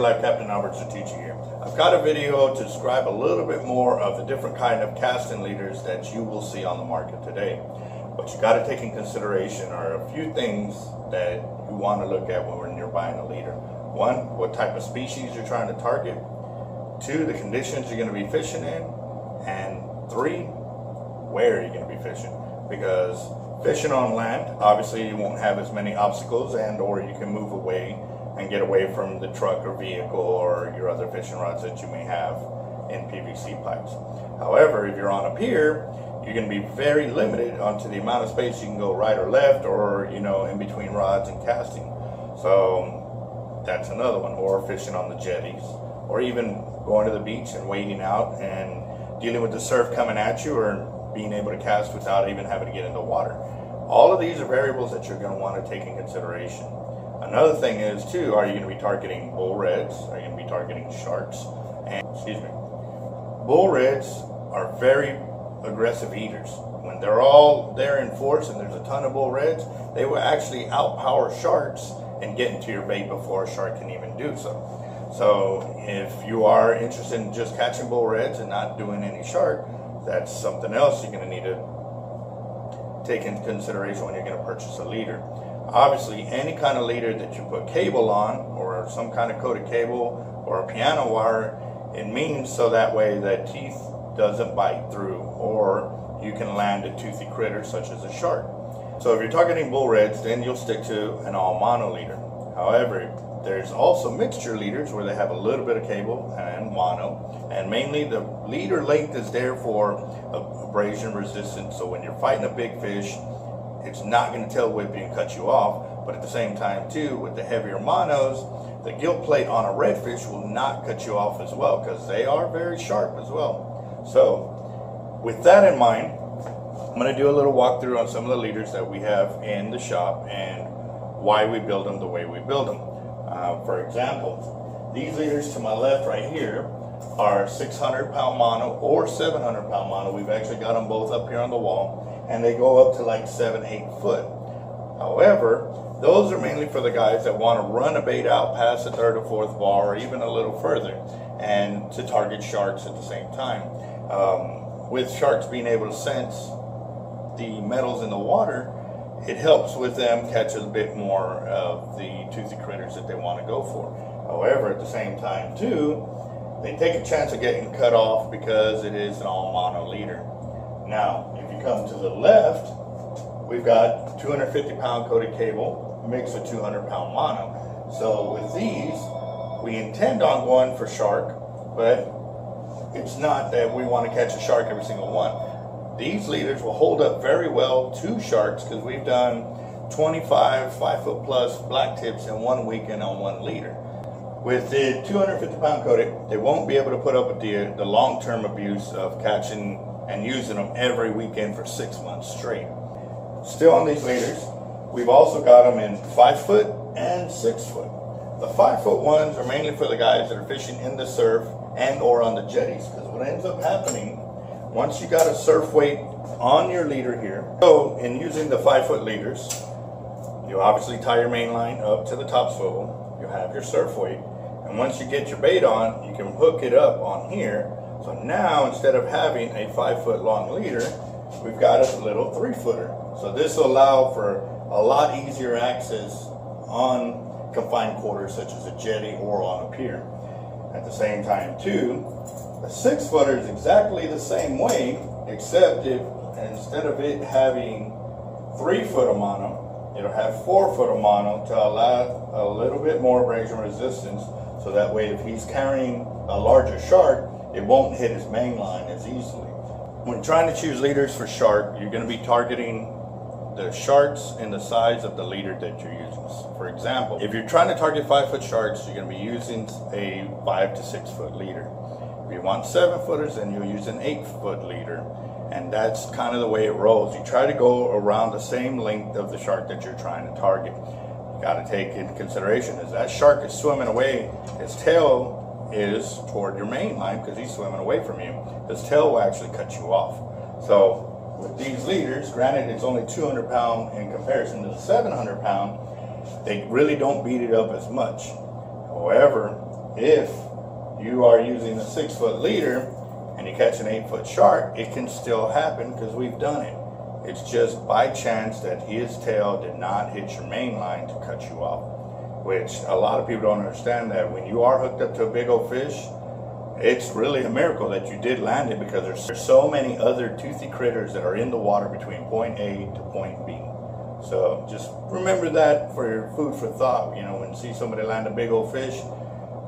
Life Captain Albert Zertuche here. I've got a video to describe a little bit more of the different kind of casting leaders that you will see on the market today. What you got to take in consideration are a few things that you want to look at when you're buying a leader. One, what type of species you're trying to target. Two, the conditions you're going to be fishing in. And three, where you're going to be fishing. Because fishing on land, obviously you won't have as many obstacles, and or you can move away and get away from the truck or vehicle or your other fishing rods that you may have in PVC pipes. However, if you're on a pier, you're going to be very limited onto the amount of space you can go right or left, or in between rods and casting. So that's another one. Or fishing on the jetties, or even going to the beach and wading out and dealing with the surf coming at you, or being able to cast without even having to get in the water. All of these are variables that you're going to want to take in consideration. Another thing is too, are you going to be targeting bull reds? Are you going to be targeting sharks? And bull reds are very aggressive eaters. When they're all there in force and there's a ton of bull reds, they will actually outpower sharks and get into your bait before a shark can even do so. So if you are interested in just catching bull reds and not doing any shark, that's something else you're going to need to take into consideration when you're going to purchase a leader. Obviously, any kind of leader that you put cable on, or some kind of coated cable, or a piano wire, it means so that way that teeth doesn't bite through, or you can land a toothy critter such as a shark. So if you're targeting bull reds, then you'll stick to an all mono leader. However, there's also mixture leaders where they have a little bit of cable and mono, and mainly the leader length is there for abrasion resistance. So when you're fighting a big fish, it's not going to tail whip you and cut you off. But at the same time too, with the heavier monos, the gill plate on a redfish will not cut you off as well, because they are very sharp as well. So with that in mind, I'm going to do a little walkthrough on some of the leaders that we have in the shop and why we build them the way we build them. For example, these leaders to my left right here are 600 pound mono or 700 pound mono. We've actually got them both up here on the wall, and they go up to like 7-8 foot. However, those are mainly for the guys that want to run a bait out past the third or fourth bar, or even a little further, and to target sharks at the same time. With sharks being able to sense the metals in the water, it helps with them catch a bit more of the toothy critters that they want to go for. However, at the same time too, they take a chance of getting cut off because it is an all mono leader. Now, if you come to the left, we've got 250 pound coated cable mixed with 200 pound mono. So with these, we intend on going for shark, but it's not that we want to catch a shark every single one. These leaders will hold up very well to sharks, because we've done 25 5-foot plus black tips in 1 weekend on one leader. With the 250 pound coated, they won't be able to put up with the long-term abuse of catching and using them every weekend for 6 months straight. Still on these leaders, we've also got them in 5-foot and 6-foot. The 5-foot ones are mainly for the guys that are fishing in the surf and or on the jetties, because what ends up happening, once you got a surf weight on your leader here, so in using the 5-foot leaders, you obviously tie your main line up to the top swivel, you have your surf weight, and once you get your bait on, you can hook it up on here. So now, instead of having a 5-foot long leader, we've got a little 3-footer. So this will allow for a lot easier access on confined quarters such as a jetty or on a pier. At the same time too, a 6-footer is exactly the same way, except if instead of it having 3 foot of mono, it'll have 4 foot of mono to allow a little bit more abrasion resistance, so that way if he's carrying a larger shark, it won't hit his main line as easily. When trying to choose leaders for shark, you're going to be targeting the sharks in the size of the leader that you're using. For example, if you're trying to target 5-foot sharks, you're going to be using a 5 to 6 foot leader. If you want 7-footers, then you'll use an 8-foot leader. And that's kind of the way it rolls. You try to go around the same length of the shark that you're trying to target. You got to take into consideration is that shark is swimming away, his tail is toward your main line because he's swimming away from you. His tail will actually cut you off. So with these leaders, granted it's only 200 pound in comparison to the 700 pound, they really don't beat it up as much. However, if you are using a 6-foot leader and you catch an 8-foot shark, it can still happen because we've done it. It's just by chance that his tail did not hit your main line to cut you off, which a lot of people don't understand, that when you are hooked up to a big old fish, it's really a miracle that you did land it, because there's so many other toothy critters that are in the water between point A to point B. So just remember that for your food for thought. You know, when you see somebody land a big old fish,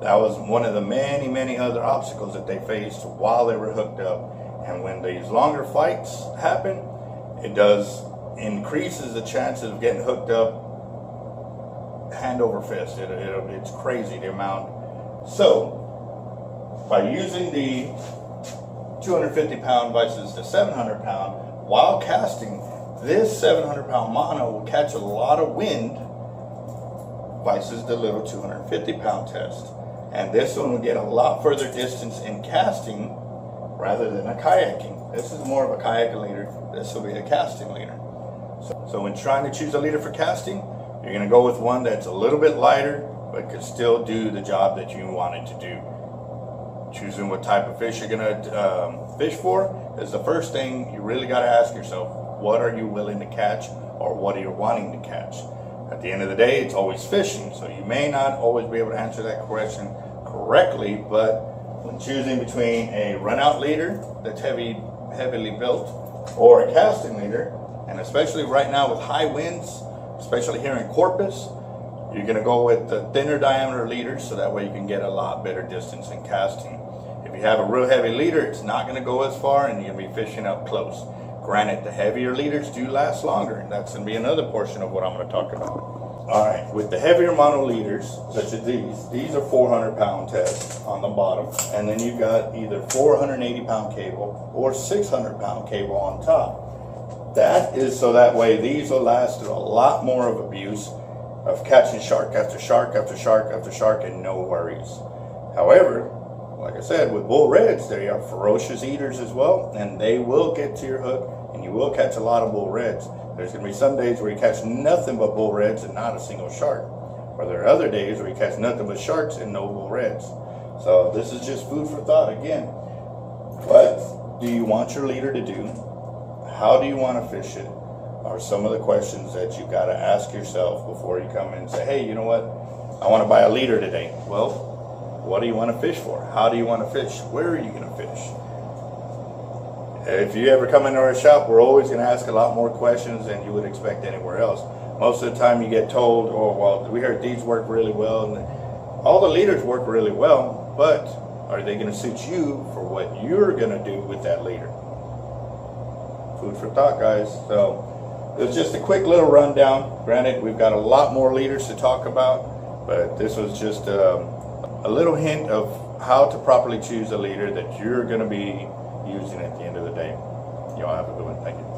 that was one of the many other obstacles that they faced while they were hooked up. And when these longer fights happen, it does increases the chances of getting hooked up hand over fist. It's crazy the amount. So by using the 250 pound versus the 700 pound while casting, this 700 pound mono will catch a lot of wind versus the little 250 pound test. And this one will get a lot further distance in casting rather than a kayaking. This is more of a kayak leader. This will be a casting leader. So when trying to choose a leader for casting, you're going to go with one that's a little bit lighter but can still do the job that you want it to do. Choosing what type of fish you're going to fish for is the first thing you really got to ask yourself. What are you willing to catch, or what are you wanting to catch? At the end of the day, it's always fishing, so you may not always be able to answer that question correctly, but when choosing between a run-out leader that's heavily built or a casting leader, and especially right now with high winds, especially here in Corpus, you're going to go with the thinner diameter leaders, so that way you can get a lot better distance in casting. If you have a real heavy leader, it's not going to go as far, and you're going to be fishing up close. Granted, the heavier leaders do last longer, and that's going to be another portion of what I'm going to talk about. All right, with the heavier mono leaders, such as these are 400 pound tests on the bottom, and then you've got either 480 pound cable or 600 pound cable on top. That is so that way these will last through a lot more of abuse of catching shark after shark after shark after shark and no worries. However, like I said, with bull reds, they are ferocious eaters as well, and they will get to your hook, and you will catch a lot of bull reds. There's going to be some days where you catch nothing but bull reds and not a single shark. Or there are other days where you catch nothing but sharks and no bull reds. So this is just food for thought again. What do you want your leader to do? How do you want to fish it? Are some of the questions that you got to ask yourself before you come in and say, hey, you know what? I want to buy a leader today. Well, what do you want to fish for? How do you want to fish? Where are you going to fish? If you ever come into our shop, we're always going to ask a lot more questions than you would expect anywhere else. Most of the time you get told, oh, well, we heard these work really well. And all the leaders work really well, but are they going to suit you for what you're going to do with that leader? Food for thought, guys. So it was just a quick little rundown. Granted, we've got a lot more leaders to talk about, but this was just a little hint of how to properly choose a leader that you're going to be using at the end of the day. You all have a good one. Thank you.